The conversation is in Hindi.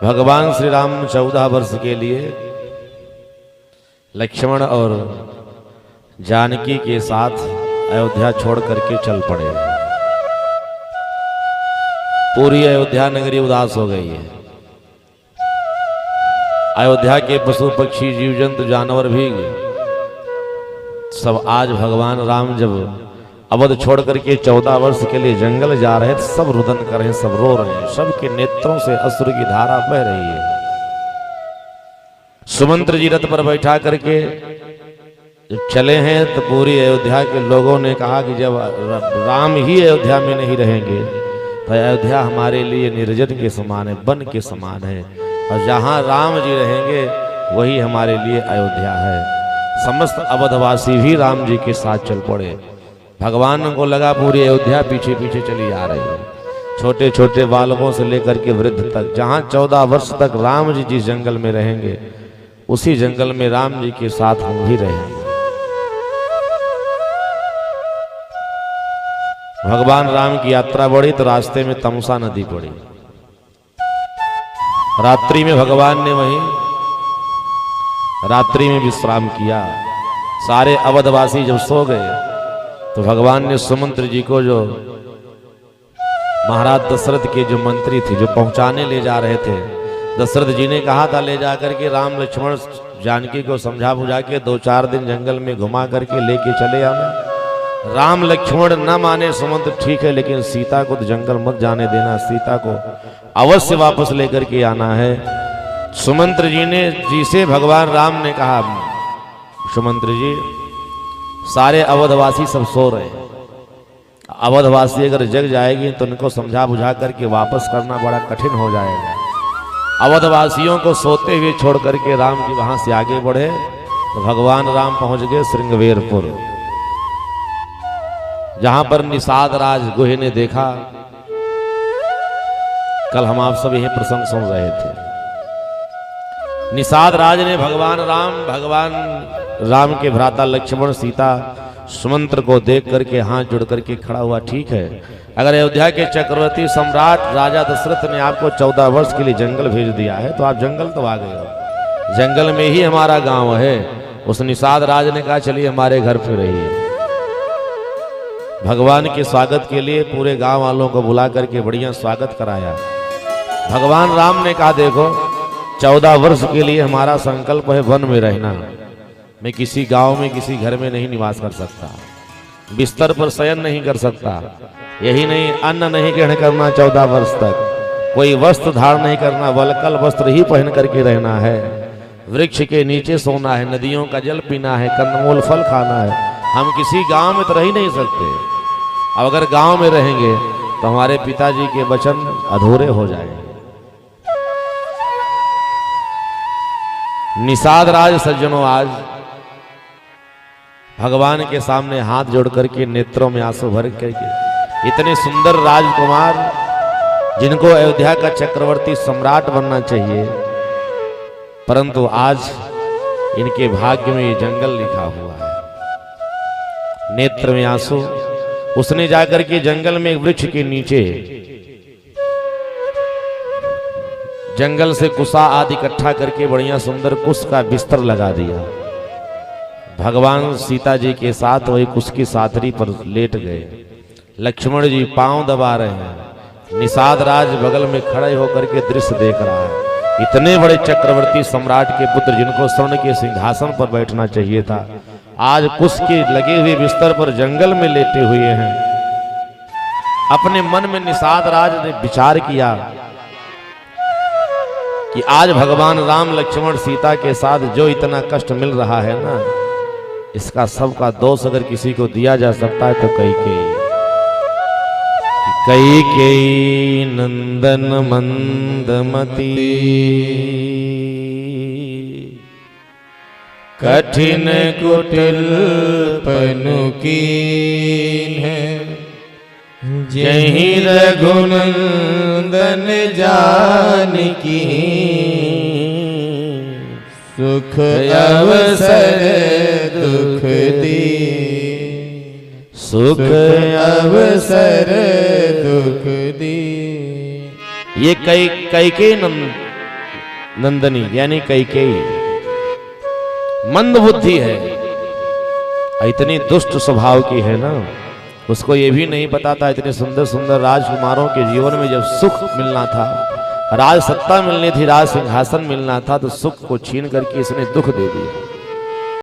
भगवान श्री राम 14 वर्ष के लिए लक्ष्मण और जानकी के साथ अयोध्या छोड़ करके चल पड़े। पूरी अयोध्या नगरी उदास हो गई है। अयोध्या के पशु पक्षी जीव जंतु जानवर भी सब आज भगवान राम जब अवध छोड़ करके 14 वर्ष के लिए जंगल जा रहे थे, सब रुदन कर रहे हैं, सब रो रहे हैं, सबके नेत्रों से अश्रु की धारा बह रही है। सुमंत्र जी रथ पर बैठा करके जब चले हैं तो पूरी अयोध्या के लोगों ने कहा कि जब राम ही अयोध्या में नहीं रहेंगे तो अयोध्या हमारे लिए निर्जन के समान है, वन के समान है, और जहां राम जी रहेंगे वही हमारे लिए अयोध्या है। समस्त अवधवासी भी राम जी के साथ चल पड़े। भगवान को लगा पूरी अयोध्या पीछे पीछे चली आ रही है, छोटे छोटे बालकों से लेकर के वृद्ध तक। जहां 14 वर्ष तक राम जी जिस जंगल में रहेंगे उसी जंगल में राम जी के साथ हम भी रहेंगे। भगवान राम की यात्रा बढ़ी तो रास्ते में तमसा नदी पड़ी। रात्रि में भगवान ने वहीं रात्रि में विश्राम किया। सारे अवधवासी जब सो गए तो भगवान ने सुमंत्र जी को, जो महाराज दशरथ के जो मंत्री थे, जो पहुंचाने ले जा रहे थे, दशरथ जी ने कहा था ले जाकर के राम लक्ष्मण जानकी को समझा बुझा के 2-4 दिन जंगल में घुमा करके लेके चले आना। राम लक्ष्मण न माने सुमंत्र ठीक है, लेकिन सीता को तो जंगल मत जाने देना, सीता को अवश्य वापस लेकर के आना है। सुमंत्र जी से भगवान राम ने कहा, सुमंत्र जी सारे अवधवासी सब सो रहे हैं, अवधवासी अगर जग जाएगी तो उनको समझा बुझा करके वापस करना बड़ा कठिन हो जाएगा। अवधवासियों को सोते हुए छोड़ करके राम जी वहां से आगे बढ़े तो भगवान राम पहुंच गए श्रृंगवेरपुर, जहां पर निषाद राज गुहे ने देखा। कल हम आप सब यही प्रसंग सुन रहे थे। निषाद राज ने भगवान राम के भ्राता लक्ष्मण, सीता, सुमंत्र को देख करके हाथ जोड़ करके खड़ा हुआ। ठीक है, अगर अयोध्या के चक्रवर्ती सम्राट राजा दशरथ ने आपको 14 वर्ष के लिए जंगल भेज दिया है तो आप जंगल तो आ गए हो, जंगल में ही हमारा गांव है। उस निषाद राज ने कहा चलिए हमारे घर पे रहिए। भगवान के स्वागत के लिए पूरे गांव वालों को बुला करके बढ़िया स्वागत कराया। भगवान राम ने कहा देखो 14 वर्ष के लिए हमारा संकल्प है वन में रहना। मैं किसी गांव में किसी घर में नहीं निवास कर सकता, बिस्तर पर शयन नहीं कर सकता, यही नहीं अन्न नहीं ग्रहण करना 14 वर्ष तक, कोई वस्त्र धारण नहीं करना, वलकल वस्त्र ही पहन करके रहना है, वृक्ष के नीचे सोना है, नदियों का जल पीना है, कंदमूल फल खाना है। हम किसी गांव में तो रह ही नहीं सकते। अब अगर गांव में रहेंगे तो हमारे पिताजी के वचन अधूरे हो जाएंगे। निषाद राज सज्जनों आज भगवान के सामने हाथ जोड़ करके नेत्रों में आंसू भर करके, इतने सुंदर राजकुमार जिनको अयोध्या का चक्रवर्ती सम्राट बनना चाहिए, परंतु आज इनके भाग्य में ये जंगल लिखा हुआ है। नेत्र में आंसू। उसने जाकर के जंगल में एक वृक्ष के नीचे जंगल से कुसा आदि इकट्ठा करके बढ़िया सुंदर कुश का बिस्तर लगा दिया। भगवान सीता जी के साथ वही कुश की साथरी पर लेट गए। लक्ष्मण जी पांव दबा रहे हैं, निषाद राज बगल में खड़े होकर के दृश्य देख रहा है। इतने बड़े चक्रवर्ती सम्राट के पुत्र जिनको स्वर्ण के सिंहासन पर बैठना चाहिए था, आज कुश के लगे हुए बिस्तर पर जंगल में लेटे हुए हैं। अपने मन में निषाद राज ने विचार किया कि आज भगवान राम लक्ष्मण सीता के साथ जो इतना कष्ट मिल रहा है ना, इसका सबका दोष अगर किसी को दिया जा सकता है तो कैकेयी नंदन मंदमती कठिन कुटिल पनुकीन है, जहीं रघुनंदन जानकी सुख अवसर दुख दी, सुख अवसर दुख दी। ये कैकेयी नंदनी यानी कैकेयी मंद बुद्धि है, इतनी दुष्ट स्वभाव की है ना, उसको ये भी नहीं पता था इतने सुंदर सुंदर राजकुमारों के जीवन में जब सुख मिलना था, राज सत्ता मिलनी थी, राज सिंहासन मिलना था, तो सुख को छीन करके इसने दुख दे दिया।